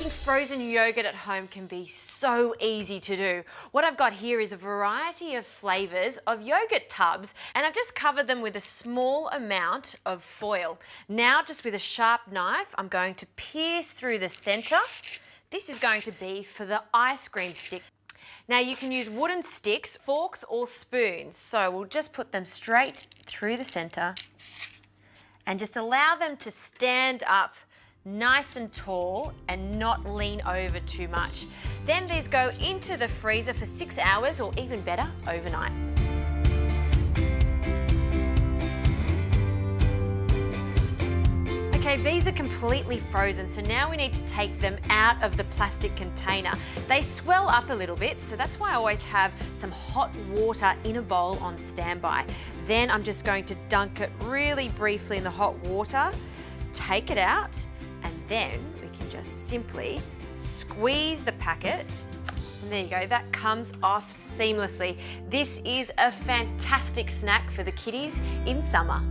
Making frozen yogurt at home can be so easy to do. What I've got here is a variety of flavours of yogurt tubs, and I've just covered them with a small amount of foil. Now, just with a sharp knife, I'm going to pierce through the centre. This is going to be for the ice cream stick. Now you can use wooden sticks, forks or spoons. So we'll just put them straight through the centre and just allow them to stand up nice and tall and not lean over too much. Then these go into the freezer for 6 hours or even better, overnight. Okay, these are completely frozen, so now we need to take them out of the plastic container. They swell up a little bit, so that's why I always have some hot water in a bowl on standby. Then I'm just going to dunk it really briefly in the hot water, take it out, and then we can just simply squeeze the packet. And there you go, that comes off seamlessly. This is a fantastic snack for the kiddies in summer.